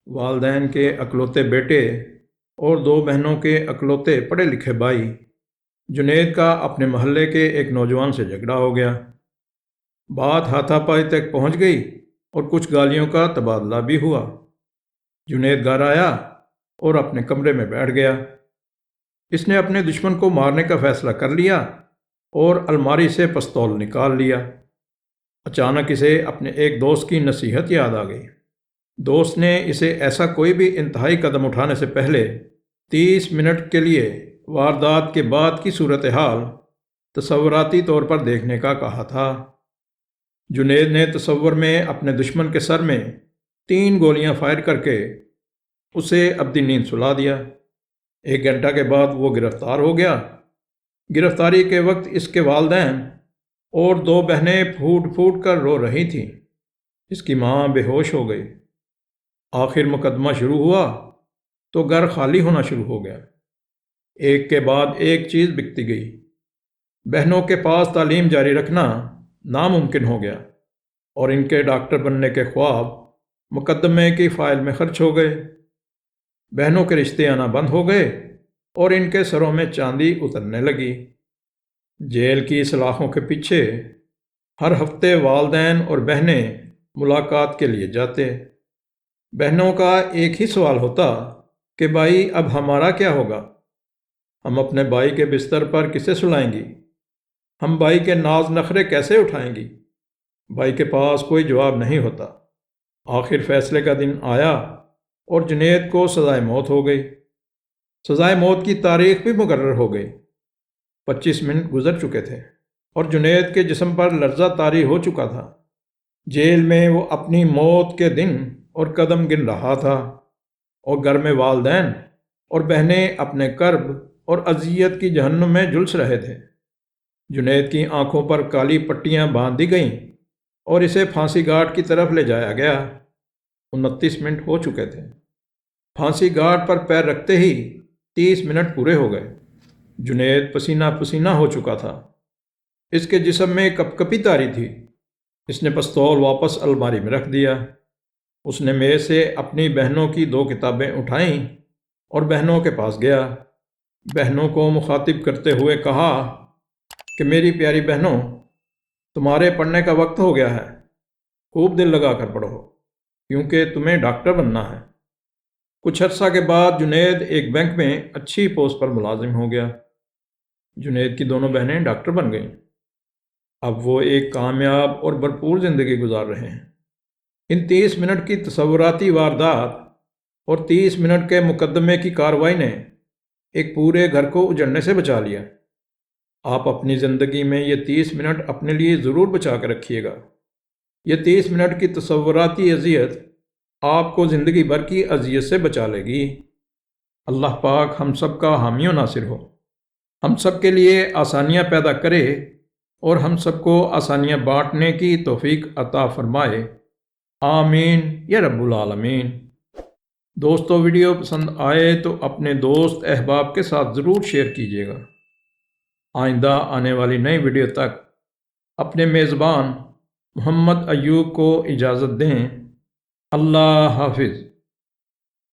والدین کے اکلوتے بیٹے اور دو بہنوں کے اکلوتے پڑھے لکھے بھائی جنید کا اپنے محلے کے ایک نوجوان سے جھگڑا ہو گیا۔ بات ہاتھا پائی تک پہنچ گئی اور کچھ گالیوں کا تبادلہ بھی ہوا۔ جنید گھر آیا اور اپنے کمرے میں بیٹھ گیا۔ اس نے اپنے دشمن کو مارنے کا فیصلہ کر لیا اور الماری سے پستول نکال لیا۔ اچانک اسے اپنے ایک دوست کی نصیحت یاد آ گئی۔ دوست نے اسے ایسا کوئی بھی انتہائی قدم اٹھانے سے پہلے 30 منٹ کے لیے واردات کے بعد کی صورتحال تصوراتی طور پر دیکھنے کا کہا تھا۔ جنید نے تصور میں اپنے دشمن کے سر میں 3 گولیاں فائر کر کے اسے ابدی نیند سلا دیا۔ 1 گھنٹہ کے بعد وہ گرفتار ہو گیا۔ گرفتاری کے وقت اس کے والدین اور 2 بہنیں پھوٹ پھوٹ کر رو رہی تھیں۔ اس کی ماں بے ہوش ہو گئی۔ آخر مقدمہ شروع ہوا تو گھر خالی ہونا شروع ہو گیا۔ ایک کے بعد ایک چیز بکتی گئی۔ بہنوں کے پاس تعلیم جاری رکھنا ناممکن ہو گیا اور ان کے ڈاکٹر بننے کے خواب مقدمے کی فائل میں خرچ ہو گئے۔ بہنوں کے رشتے آنا بند ہو گئے اور ان کے سروں میں چاندی اترنے لگی۔ جیل کی سلاخوں کے پیچھے ہر ہفتے والدین اور بہنیں ملاقات کے لیے جاتے۔ بہنوں کا ایک ہی سوال ہوتا کہ بھائی اب ہمارا کیا ہوگا؟ ہم اپنے بھائی کے بستر پر کسے سلائیں گی؟ ہم بھائی کے ناز نخرے کیسے اٹھائیں گی؟ بھائی کے پاس کوئی جواب نہیں ہوتا۔ آخر فیصلے کا دن آیا اور جنید کو سزائے موت ہو گئی۔ سزائے موت کی تاریخ بھی مقرر ہو گئی۔ 25 منٹ گزر چکے تھے اور جنید کے جسم پر لرزہ طاری ہو چکا تھا۔ جیل میں وہ اپنی موت کے دن اور قدم گن رہا تھا اور گھر میں والدین اور بہنیں اپنے کرب اور اذیت کی جہنم میں جھلس رہے تھے۔ جنید کی آنکھوں پر کالی پٹیاں باندھ دی گئیں اور اسے پھانسی گھاٹ کی طرف لے جایا گیا۔ 29 منٹ ہو چکے تھے۔ پھانسی گھاٹ پر پیر رکھتے ہی 30 منٹ پورے ہو گئے۔ جنید پسینہ پسینہ ہو چکا تھا۔ اس کے جسم میں کپکپی طاری تھی۔ اس نے پستول واپس الماری میں رکھ دیا۔ اس نے میز سے اپنی بہنوں کی 2 کتابیں اٹھائیں اور بہنوں کے پاس گیا۔ بہنوں کو مخاطب کرتے ہوئے کہا کہ میری پیاری بہنوں، تمہارے پڑھنے کا وقت ہو گیا ہے۔ خوب دل لگا کر پڑھو کیونکہ تمہیں ڈاکٹر بننا ہے۔ کچھ عرصہ کے بعد جنید ایک بینک میں اچھی پوسٹ پر ملازم ہو گیا۔ جنید کی دونوں بہنیں ڈاکٹر بن گئیں۔ اب وہ ایک کامیاب اور بھرپور زندگی گزار رہے ہیں۔ ان 30 منٹ کی تصوراتی واردات اور 30 منٹ کے مقدمے کی کارروائی نے ایک پورے گھر کو اجڑنے سے بچا لیا۔ آپ اپنی زندگی میں یہ 30 منٹ اپنے لیے ضرور بچا کر رکھیے گا۔ یہ 30 منٹ کی تصوراتی اذیت آپ کو زندگی بھر کی اذیت سے بچا لے گی۔ اللہ پاک ہم سب کا حامی و ناصر ہو، ہم سب کے لیے آسانیاں پیدا کرے اور ہم سب کو آسانیاں بانٹنے کی توفیق عطا فرمائے۔ آمین یا رب العالمین۔ دوستو، ویڈیو پسند آئے تو اپنے دوست احباب کے ساتھ ضرور شیئر کیجیے گا۔ آئندہ آنے والی نئی ویڈیو تک اپنے میزبان محمد ایوب کو اجازت دیں۔ اللہ حافظ۔